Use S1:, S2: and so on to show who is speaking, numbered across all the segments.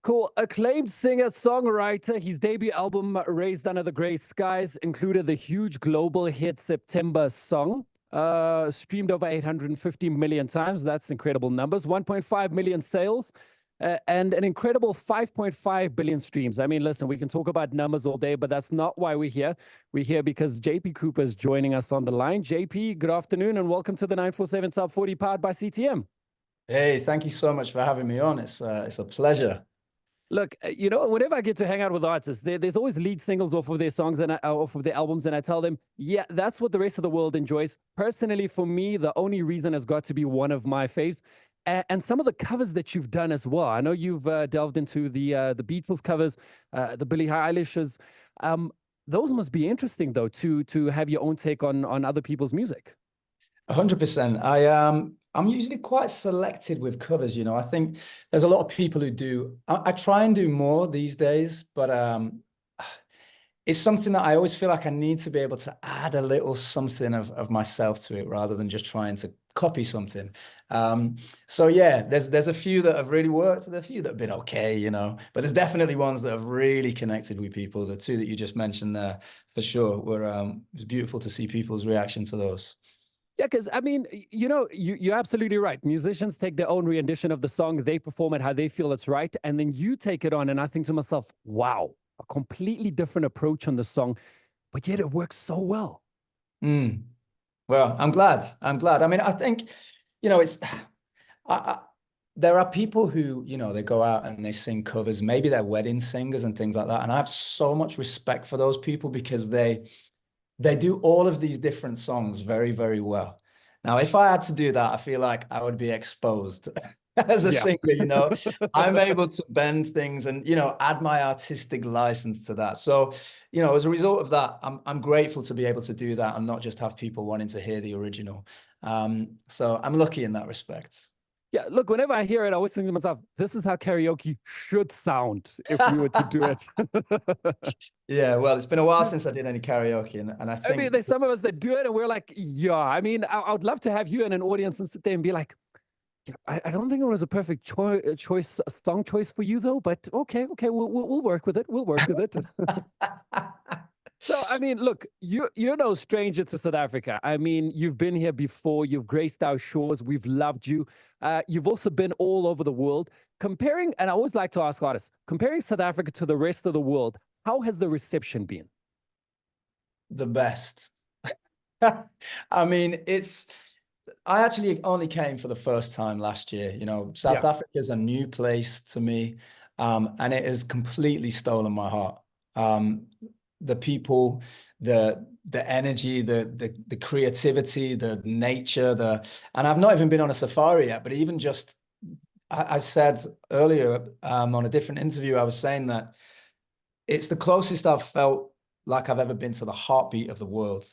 S1: Cool. Acclaimed singer songwriter. His debut album, Raised Under the Grey Skies, included the huge global hit September song. Streamed over 850 million times. That's incredible numbers. 1.5 million sales. And an incredible 5.5 billion streams. I mean, listen, we can talk about numbers all day, but that's not why we're here. We're here because JP Cooper is joining us on the line. JP, good afternoon and welcome to the 947 Top 40 powered by CTM.
S2: Hey, thank you so much for having me on. It's a pleasure.
S1: Look, you know, whenever I get to hang out with artists, there's always lead singles off of their songs and off of their albums, and I tell them, yeah, that's what the rest of the world enjoys. Personally, for me, the only reason has got to be one of my faves. And some of the covers that you've done as well. I know you've delved into the Beatles covers, the Billie Eilish's. Those must be interesting, though, to have your own take on other people's music.
S2: 100%. I'm usually quite selected with covers. You know, I think there's a lot of people who do. I try and do more these days, but it's something that I always feel like I need to be able to add a little something of myself to it rather than just trying to copy something. So yeah, there's a few that have really worked. There's a few that have been okay, you know, but there's definitely ones that have really connected with people. The two that you just mentioned there, for sure, were it was beautiful to see people's reaction to those.
S1: Yeah, because I mean, you know, you're absolutely right. Musicians take their own rendition of the song, they perform it how they feel it's right, and then you take it on. And I think to myself, wow, a completely different approach on the song, but yet it works so well.
S2: Well, I'm glad. I mean, I think, you know, there are people who, you know, they go out and they sing covers, maybe they're wedding singers and things like that. And I have so much respect for those people because they do all of these different songs very, very well. Now, if I had to do that, I feel like I would be exposed as a singer, you know. I'm able to bend things and, you know, add my artistic license to that. So, you know, as a result of that, I'm grateful to be able to do that and not just have people wanting to hear the original. So I'm lucky in that respect.
S1: Yeah, look, whenever I hear it, I always think to myself, this is how karaoke should sound if we were to do it.
S2: Yeah, well, it's been a while since I did any karaoke, and I think...
S1: I mean, there's some of us that do it, and we're like, yeah, I mean, I would love to have you in an audience and sit there and be like, yeah, I don't think it was a perfect song choice for you, though, but okay, we'll work with it. We'll work with it. So, I mean, look, you're no stranger to South Africa. I mean, you've been here before. You've graced our shores. We've loved you. You've also been all over the world. Comparing, and I always like to ask artists, comparing South Africa to the rest of the world, how has the reception been?
S2: The best. I mean, I actually only came for the first time last year. You know, South Africa is a new place to me, and it has completely stolen my heart. The people, the energy, the creativity, the nature, and I've not even been on a safari yet, but even just, I said earlier on a different interview, I was saying that it's the closest I've felt like I've ever been to the heartbeat of the world.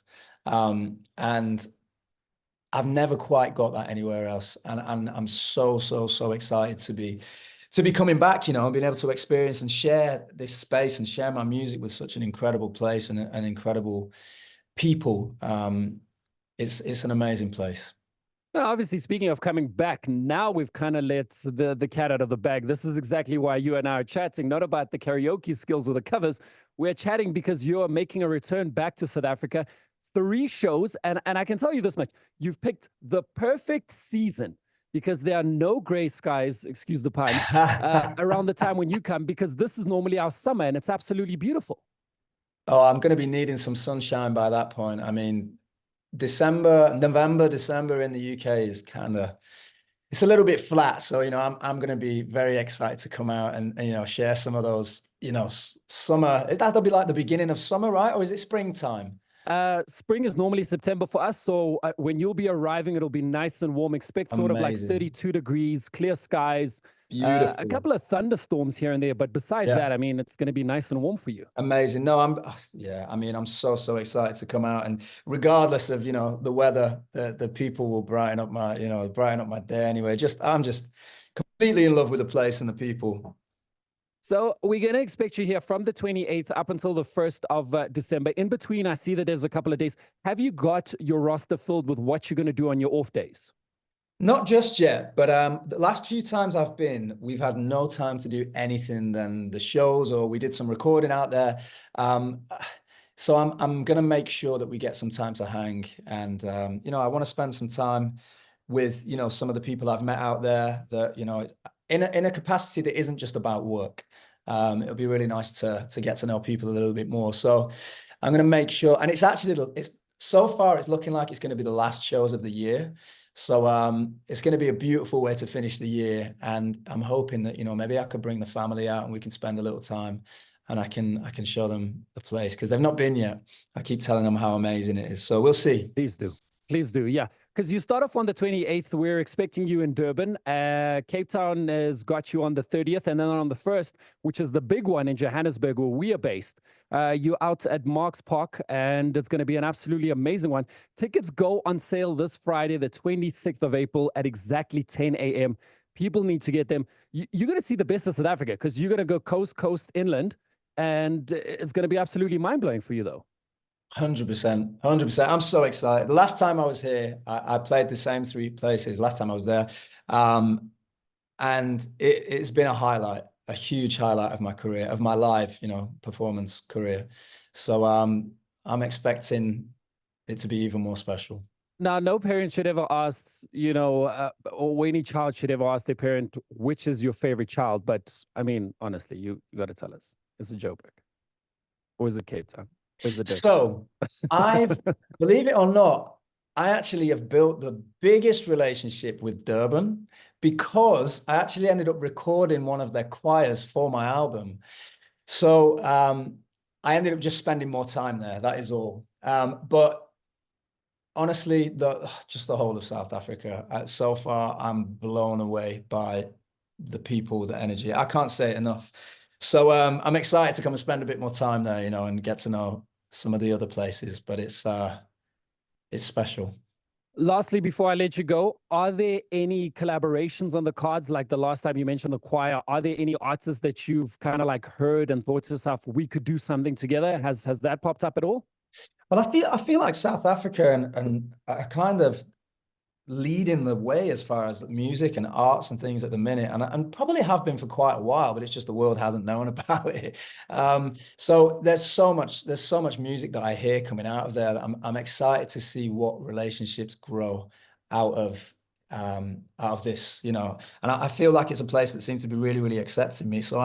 S2: And I've never quite got that anywhere else. And I'm so excited to be coming back, you know, and being able to experience and share this space and share my music with such an incredible place and an incredible people. It's an amazing place.
S1: Now, obviously, speaking of coming back, now we've kind of let the cat out of the bag. This is exactly why you and I are chatting, not about the karaoke skills or the covers. We're chatting because you're making a return back to South Africa. 3 shows, and I can tell you this much. You've picked the perfect season because there are no gray skies, excuse the pun, around the time when you come, because this is normally our summer and it's absolutely beautiful.
S2: Oh, I'm going to be needing some sunshine by that point. I mean, November, December in the UK is it's a little bit flat. So, you know, I'm going to be very excited to come out and, you know, share some of those, you know, summer. That'll be like the beginning of summer, right? Or is it springtime?
S1: Spring is normally September for us, so when you'll be arriving, it'll be nice and warm. Expect sort of like 32 degrees, clear skies, a couple of thunderstorms here and there, but besides that, I mean, it's going to be nice and warm for you.
S2: Amazing. No, I mean, I'm so excited to come out, and regardless of, you know, the weather, the people will brighten up my day anyway. I'm just completely in love with the place and the people.
S1: So we're going to expect you here from the 28th up until the 1st of December. In between, I see that there's a couple of days. Have you got your roster filled with what you're going to do on your off days?
S2: Not just yet, but the last few times I've been, we've had no time to do anything than the shows, or we did some recording out there. So I'm gonna make sure that we get some time to hang, and you know, I want to spend some time with, you know, some of the people I've met out there that, you know, in a capacity that isn't just about work. It'll be really nice to get to know people a little bit more. So I'm gonna make sure, and it's so far it's looking like it's going to be the last shows of the year. So it's going to be a beautiful way to finish the year, and I'm hoping that, you know, maybe I could bring the family out and we can spend a little time, and I can show them the place because they've not been yet. I keep telling them how amazing it is. So we'll see.
S1: Please do. Please do. Yeah. Because you start off on the 28th. We're expecting you in Durban. Cape Town has got you on the 30th. And then on the 1st, which is the big one in Johannesburg, where we are based, you're out at Marks Park, and it's going to be an absolutely amazing one. Tickets go on sale this Friday, the 26th of April at exactly 10 a.m. People need to get them. You're going to see the best of South Africa because you're going to go coast inland, and it's going to be absolutely mind-blowing for you, though.
S2: 100%, 100%. I'm so excited. The last time I was here, I played the same 3 places last time I was there. And it's been a highlight, a huge highlight of my career, of my live, you know, performance career. So I'm expecting it to be even more special.
S1: Now, no parent should ever ask, you know, or any child should ever ask their parent, which is your favorite child. But I mean, honestly, you got to tell us. Is it Joburg? Or is it Cape Town?
S2: So believe it or not, I actually have built the biggest relationship with Durban because I actually ended up recording one of their choirs for my album. So I ended up just spending more time there. That is all. But honestly, just the whole of South Africa, so far, I'm blown away by the people, the energy. I can't say it enough. So I'm excited to come and spend a bit more time there, you know, and get to know some of the other places, but it's special.
S1: Lastly, before I let you go, are there any collaborations on the cards? Like the last time you mentioned the choir, are there any artists that you've kind of like heard and thought to yourself, we could do something together? Has that popped up at all?
S2: Well, I feel like South Africa and are kind of leading the way as far as music and arts and things at the minute, and probably have been for quite a while, but it's just the world hasn't known about it. So there's so much music that I hear coming out of there that I'm excited to see what relationships grow out of this, you know. And I feel like it's a place that seems to be really, really accepting me. So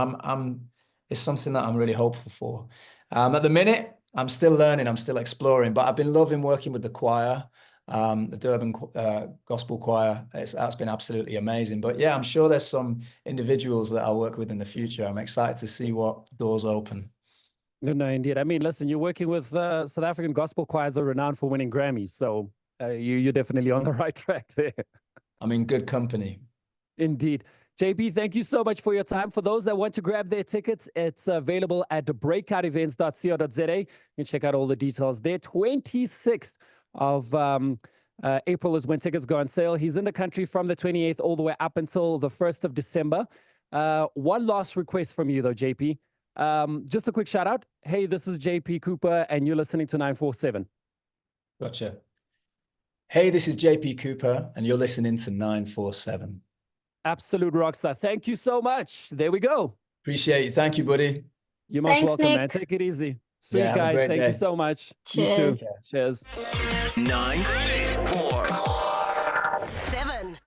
S2: it's something that I'm really hopeful for. At the minute, I'm still learning, I'm still exploring, but I've been loving working with the choir. The Durban Gospel Choir, that's been absolutely amazing. But yeah, I'm sure there's some individuals that I'll work with in the future. I'm excited to see what doors open.
S1: No, indeed. I mean, listen, you're working with South African gospel choirs are renowned for winning Grammys. So you're definitely on the right track there. I'm
S2: in good company.
S1: Indeed. JP, thank you so much for your time. For those that want to grab their tickets, it's available at breakoutevents.co.za. You can check out all the details there. 26th of April is when tickets go on sale. He's in the country from the 28th all the way up until the 1st of December. One last request from you, though, JP. Just a quick shout out. Hey, this is JP Cooper, and you're listening to 947.
S2: Gotcha. Hey, this is JP Cooper, and you're listening to 947.
S1: Absolute rockstar. Thank you so much. There we go.
S2: Appreciate you. Thank you, buddy.
S1: You're most welcome, Nick. Man. Take it easy. Sweet, guys. Thank you so much.
S3: Cheers.
S1: You too. Cheers.
S3: 9, 4.